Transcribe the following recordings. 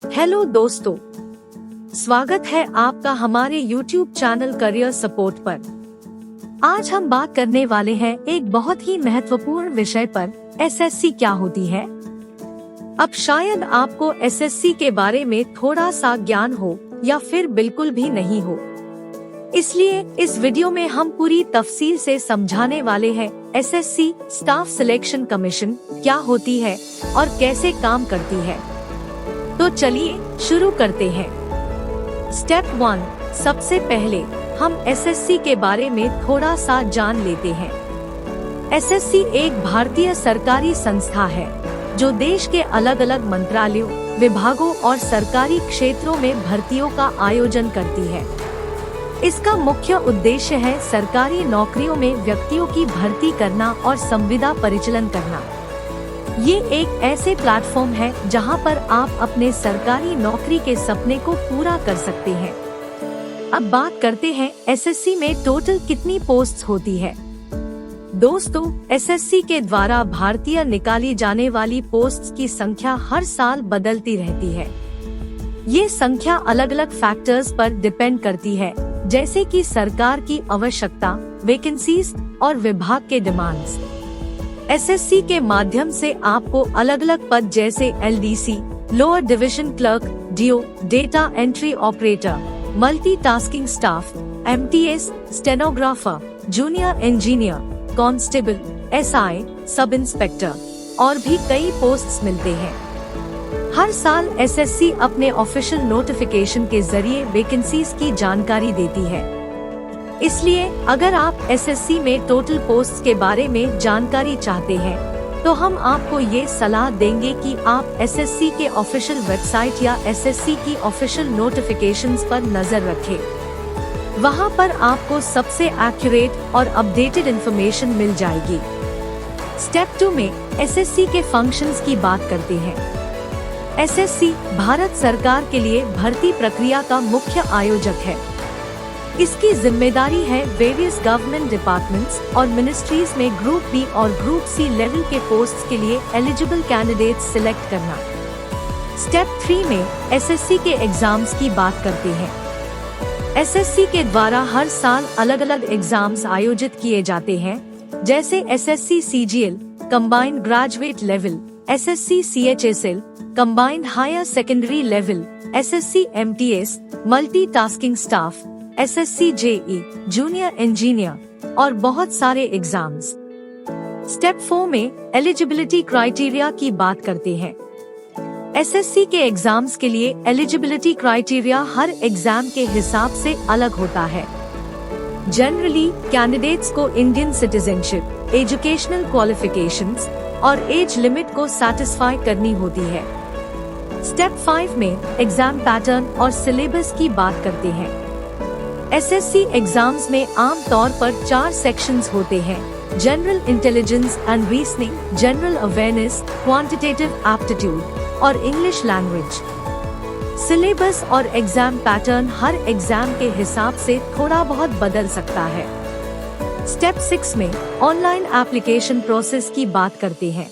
Hello दोस्तों, स्वागत है आपका हमारे YouTube चैनल करियर सपोर्ट पर। आज हम बात करने वाले हैं एक बहुत ही महत्वपूर्ण विषय पर, एसएससी क्या होती है। अब शायद आपको एसएससी के बारे में थोड़ा सा ज्ञान हो या फिर बिल्कुल भी नहीं हो, इसलिए इस वीडियो में हम पूरी तफसील से समझाने वाले हैं एसएससी स्टाफ सिलेक्शन कमीशन क्या होती है और कैसे काम करती है। तो चलिए शुरू करते हैं। स्टेप 1, सबसे पहले हम एसएससी के बारे में थोड़ा सा जान लेते हैं। एसएससी एक भारतीय सरकारी संस्था है जो देश के अलग अलग मंत्रालयों, विभागों और सरकारी क्षेत्रों में भर्तियों का आयोजन करती है। इसका मुख्य उद्देश्य है सरकारी नौकरियों में व्यक्तियों की भर्ती करना और संविदा परिचालन करना। ये एक ऐसे प्लेटफॉर्म है जहां पर आप अपने सरकारी नौकरी के सपने को पूरा कर सकते हैं। अब बात करते हैं एसएससी में टोटल कितनी पोस्ट्स होती है। दोस्तों, एसएससी के द्वारा भारतीय निकाली जाने वाली पोस्ट्स की संख्या हर साल बदलती रहती है। ये संख्या अलग अलग फैक्टर्स पर डिपेंड करती है, जैसे कि सरकार की आवश्यकता, वैकेंसीज और विभाग के डिमांड्स। एसएससी के माध्यम से आपको अलग अलग पद जैसे LDC, lower division clerk, DO, data entry operator, multitasking staff, MTS, stenographer, junior engineer, constable, SI, sub inspector और भी कई पोस्ट्स मिलते हैं। हर साल एसएससी अपने ऑफिशियल नोटिफिकेशन के जरिए वैकेंसीज की जानकारी देती है। इसलिए अगर आप एसएससी में टोटल पोस्ट्स के बारे में जानकारी चाहते हैं, तो हम आपको ये सलाह देंगे कि आप एसएससी के ऑफिशियल वेबसाइट या एसएससी की ऑफिशियल नोटिफिकेशंस पर नजर रखें। वहां पर आपको सबसे एक्यूरेट और अपडेटेड इंफॉर्मेशन मिल जाएगी। स्टेप 2 में एसएससी के फंक्शंस की बात करते हैं। एसएससी भारत सरकार के लिए भर्ती प्रक्रिया का मुख्य आयोजक है। इसकी जिम्मेदारी है वेरियस गवर्नमेंट डिपार्टमेंट्स और मिनिस्ट्रीज में ग्रुप बी और ग्रुप सी लेवल के पोस्ट्स के लिए एलिजिबल कैंडिडेट्स सिलेक्ट करना। स्टेप 3 में एसएससी के एग्जाम्स की बात करते हैं। एसएससी के द्वारा हर साल अलग अलग एग्जाम्स आयोजित किए जाते हैं, जैसे SSC CGL combined graduate level, SSC CHSL combined higher secondary level, SSC MTS multitasking staff, SSC JE junior engineer और बहुत सारे एग्जाम्स। स्टेप 4 में एलिजिबिलिटी क्राइटेरिया की बात करते हैं। एसएससी के एग्जाम्स के लिए एलिजिबिलिटी क्राइटेरिया हर एग्जाम के हिसाब से अलग होता है। जनरली कैंडिडेट्स को इंडियन सिटीजनशिप, एजुकेशनल क्वालिफिकेशंस और एज लिमिट को सैटिस्फाई करनी होती है। स्टेप 5 में एग्जाम पैटर्न और सिलेबस की बात करते हैं। एसएससी एग्जाम्स में आम तौर पर 4 सेक्शंस होते हैं: general intelligence and reasoning, general awareness, quantitative aptitude और इंग्लिश लैंग्वेज। सिलेबस और एग्जाम पैटर्न हर एग्जाम के हिसाब से थोड़ा बहुत बदल सकता है। स्टेप 6 में ऑनलाइन एप्लीकेशन प्रोसेस की बात करते हैं।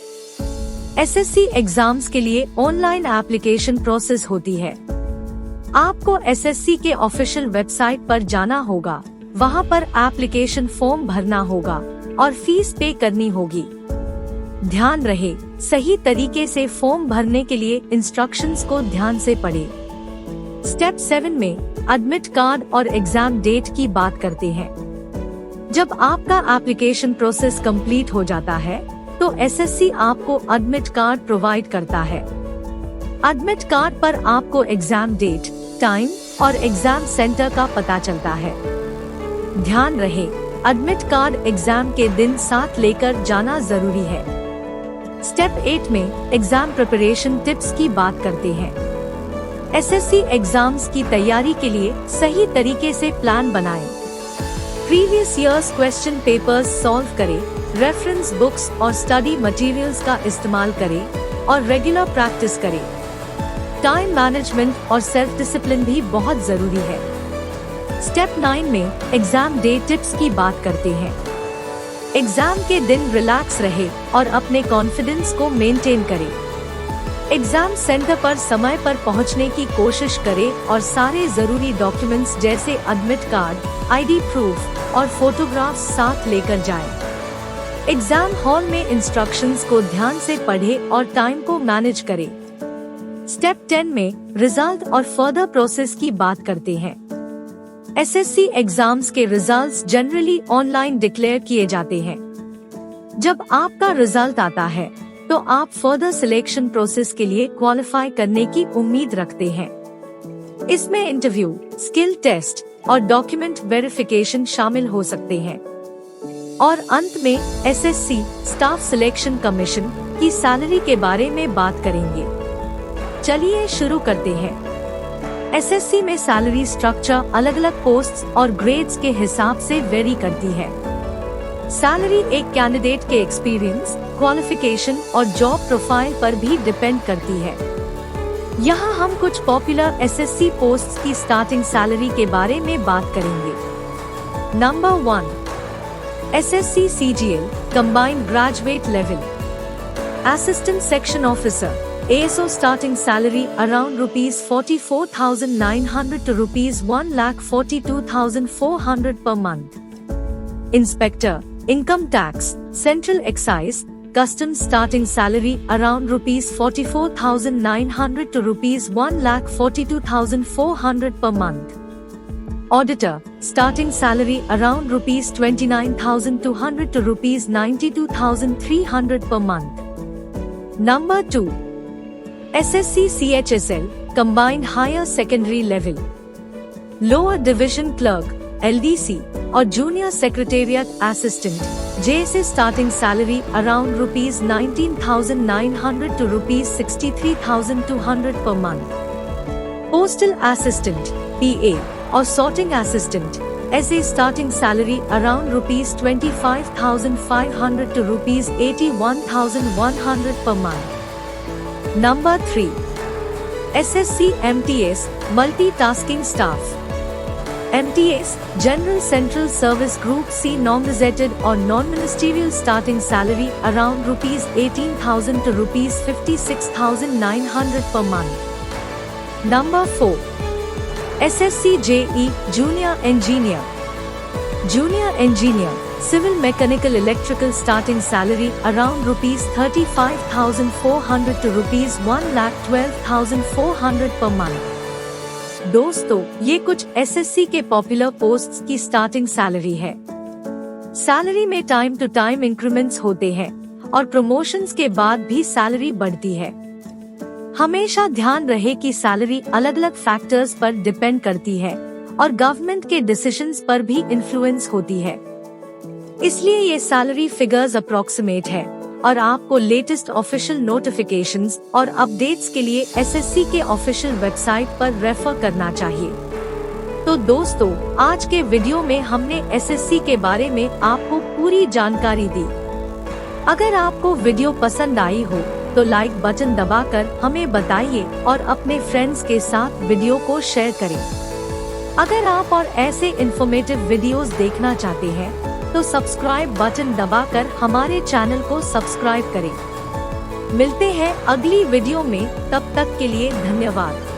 एसएससी एग्जाम्स के लिए ऑनलाइन एप्लीकेशन प्रोसेस होती है। आपको एसएससी के ऑफिशियल वेबसाइट पर जाना होगा, वहां पर एप्लीकेशन फॉर्म भरना होगा और फीस पे करनी होगी। ध्यान रहे, सही तरीके से फॉर्म भरने के लिए इंस्ट्रक्शंस को ध्यान से पढ़ें। स्टेप 7 में एडमिट कार्ड और एग्जाम डेट की बात करते हैं। जब आपका एप्लीकेशन प्रोसेस कंप्लीट हो जाता है, तो एसएससी आपको एडमिट कार्ड प्रोवाइड करता है। एडमिट कार्ड पर आपको एग्जाम डेट, टाइम और एग्जाम सेंटर का पता चलता है। ध्यान रहे, एडमिट कार्ड एग्जाम के दिन साथ लेकर जाना जरूरी है। स्टेप 8 में एग्जाम प्रिपरेशन टिप्स की बात करते हैं। एसएससी एग्जाम्स की तैयारी के लिए सही तरीके से प्लान बनाएं। Previous years question papers solve करें, रेफरेंस बुक्स और स्टडी मटेरियल्स का इस्तेमाल करें और रेगुलर प्रैक्टिस करें। टाइम मैनेजमेंट और सेल्फ डिसिप्लिन भी बहुत जरूरी है। स्टेप 9 में एग्जाम डे टिप्स की बात करते हैं। एग्जाम के दिन रिलैक्स रहे और अपने कॉन्फिडेंस को मेंटेन करें। एग्जाम सेंटर पर समय पर पहुंचने की कोशिश करें और सारे जरूरी डॉक्यूमेंट्स जैसे एडमिट कार्ड, आईडी प्रूफ और फोटोग्राफ्स साथ लेकर जाएं। एग्जाम हॉल में इंस्ट्रक्शंस को ध्यान से पढ़ें और टाइम को मैनेज करें। स्टेप 10 में रिजल्ट और फर्दर प्रोसेस की बात करते हैं। एसएससी एग्जाम्स के रिजल्ट्स जनरली ऑनलाइन डिक्लेयर किए जाते हैं। जब आपका रिजल्ट आता है तो आप फर्दर सिलेक्शन प्रोसेस के लिए क्वालिफाई करने की उम्मीद रखते हैं। इसमें इंटरव्यू, स्किल टेस्ट और डॉक्यूमेंट वेरिफिकेशन शामिल हो सकते हैं। और अंत में एसएससी स्टाफ सिलेक्शन कमीशन की सैलरी के बारे में बात करेंगे। चलिए शुरू करते हैं। एसएससी में सैलरी स्ट्रक्चर अलग अलग पोस्ट्स और ग्रेड्स के हिसाब से वेरी करती है। सैलरी एक कैंडिडेट के एक्सपीरियंस, क्वालिफिकेशन और जॉब प्रोफाइल पर भी डिपेंड करती है। यहाँ हम कुछ पॉपुलर एसएससी पोस्ट्स की स्टार्टिंग सैलरी के बारे में बात करेंगे। Number 1, SSC CGL combined graduate level assistant section officer ASO starting salary around ₹44,900 to ₹1,42,400 per month. Inspector, Income Tax, Central Excise, Customs starting salary around ₹44,900 to ₹1,42,400 per month. Auditor, starting salary around ₹29,200 to ₹92,300 per month. Number 2, SSC CHSL Combined Higher Secondary Level Lower Division Clerk LDC और Junior Secretariat Assistant JSA starting salary around ₹19,900 to ₹63,200 per month. Postal Assistant PA और Sorting Assistant SA starting salary around ₹25,500 to ₹81,100 per month. Number 3, SSC MTS Multitasking Staff MTS General Central Service Group C non-gazetted or non-ministerial starting salary around ₹18,000 to ₹56,900 per month. Number 4, SSC JE Junior Engineer Civil Mechanical Electrical starting salary around ₹35,400 to ₹1,12,400 per month. दोस्तों, ये कुछ SSC के popular posts की starting salary है। Salary में time to time increments होते हैं और प्रमोशंस के बाद भी सैलरी बढ़ती है। हमेशा ध्यान रहे कि सैलरी अलग अलग फैक्टर्स पर डिपेंड करती है और गवर्नमेंट के डिसीजंस पर भी इन्फ्लुएंस होती है। इसलिए ये सैलरी फिगर्स अप्रॉक्सीमेट है और आपको लेटेस्ट ऑफिशियल नोटिफिकेशंस और अपडेट्स के लिए एसएससी के ऑफिशियल वेबसाइट पर रेफर करना चाहिए। तो दोस्तों, आज के वीडियो में हमने एसएससी के बारे में आपको पूरी जानकारी दी। अगर आपको वीडियो पसंद आई हो तो लाइक बटन दबाकर हमें बताइए और अपने फ्रेंड्स के साथ वीडियो को शेयर करें। अगर आप और ऐसे इन्फॉर्मेटिव वीडियोस देखना चाहते हैं तो सब्सक्राइब बटन दबाकर हमारे चैनल को सब्सक्राइब करें। मिलते हैं अगली वीडियो में, तब तक के लिए धन्यवाद।